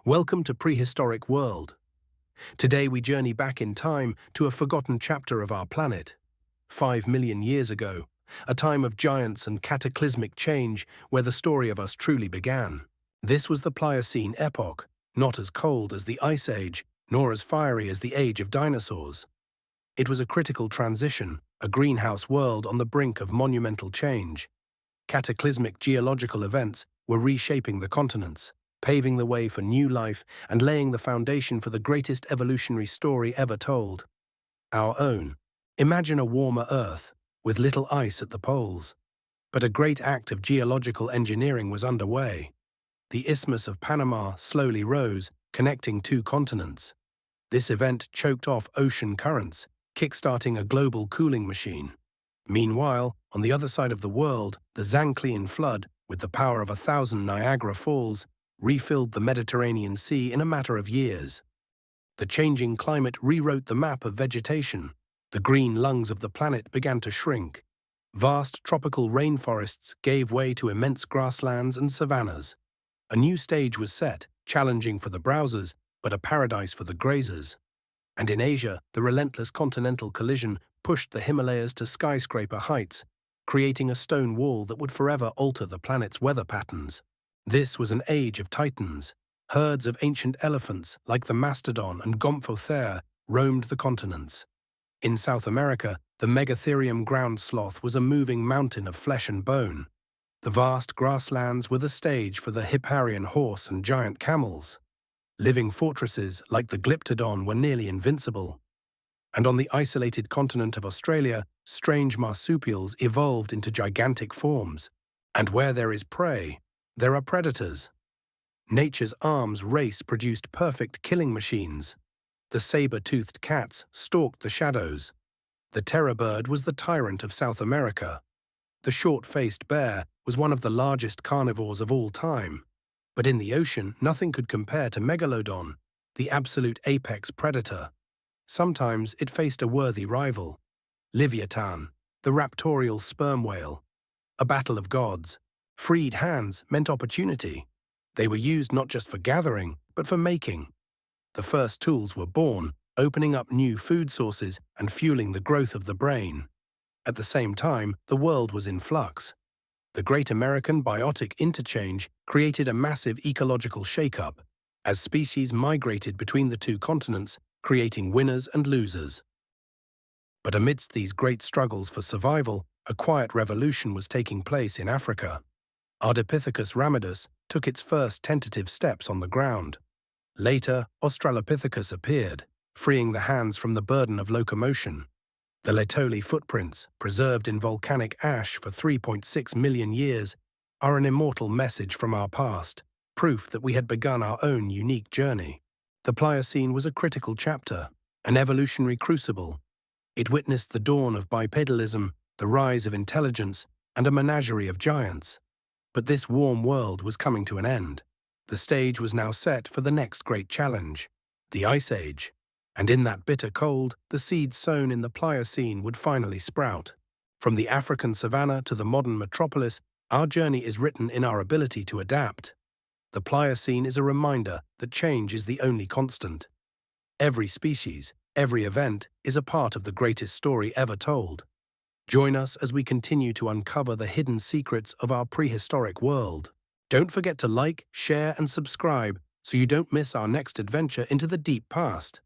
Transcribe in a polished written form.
Welcome to Prehistoric World. Today we journey back in time to a forgotten chapter of our planet. 5 million years ago, a time of giants and cataclysmic change where the story of us truly began. This was the Pliocene epoch, not as cold as the Ice Age, nor as fiery as the Age of Dinosaurs. It was a critical transition, a greenhouse world on the brink of monumental change. Cataclysmic geological events were reshaping the continents, paving the way for new life and laying the foundation for the greatest evolutionary story ever told. Our own. Imagine a warmer Earth, with little ice at the poles. But a great act of geological engineering was underway. The Isthmus of Panama slowly rose, connecting two continents. This event choked off ocean currents, kickstarting a global cooling machine. Meanwhile, on the other side of the world, the Zanclean flood, with the power of 1,000 Niagara Falls, refilled the Mediterranean Sea in a matter of years. The changing climate rewrote the map of vegetation. The green lungs of the planet began to shrink. Vast tropical rainforests gave way to immense grasslands and savannas. A new stage was set, challenging for the browsers, but a paradise for the grazers. And in Asia, the relentless continental collision pushed the Himalayas to skyscraper heights, creating a stone wall that would forever alter the planet's weather patterns. This was an age of titans. Herds of ancient elephants, like the mastodon and gomphothere, roamed the continents. In South America, the Megatherium ground sloth was a moving mountain of flesh and bone. The vast grasslands were the stage for the Hipparian horse and giant camels. Living fortresses, like the Glyptodon, were nearly invincible. And on the isolated continent of Australia, strange marsupials evolved into gigantic forms. And where there is prey, there are predators. Nature's arms race produced perfect killing machines. The saber-toothed cats stalked the shadows. The terror bird was the tyrant of South America. The short-faced bear was one of the largest carnivores of all time. But in the ocean, nothing could compare to Megalodon, the absolute apex predator. Sometimes it faced a worthy rival. Leviathan, the raptorial sperm whale. A battle of gods. Freed hands meant opportunity. They were used not just for gathering, but for making. The first tools were born, opening up new food sources and fueling the growth of the brain. At the same time, the world was in flux. The Great American Biotic Interchange created a massive ecological shakeup, as species migrated between the two continents, creating winners and losers. But amidst these great struggles for survival, a quiet revolution was taking place in Africa. Ardipithecus ramidus took its first tentative steps on the ground. Later, Australopithecus appeared, freeing the hands from the burden of locomotion. The Laetoli footprints, preserved in volcanic ash for 3.6 million years, are an immortal message from our past, proof that we had begun our own unique journey. The Pliocene was a critical chapter, an evolutionary crucible. It witnessed the dawn of bipedalism, the rise of intelligence, and a menagerie of giants. But this warm world was coming to an end. The stage was now set for the next great challenge, the Ice Age. And in that bitter cold, the seeds sown in the Pliocene would finally sprout. From the African savanna to the modern metropolis, our journey is written in our ability to adapt. The Pliocene is a reminder that change is the only constant. Every species, every event, is a part of the greatest story ever told. Join us as we continue to uncover the hidden secrets of our prehistoric world. Don't forget to like, share, and subscribe so you don't miss our next adventure into the deep past.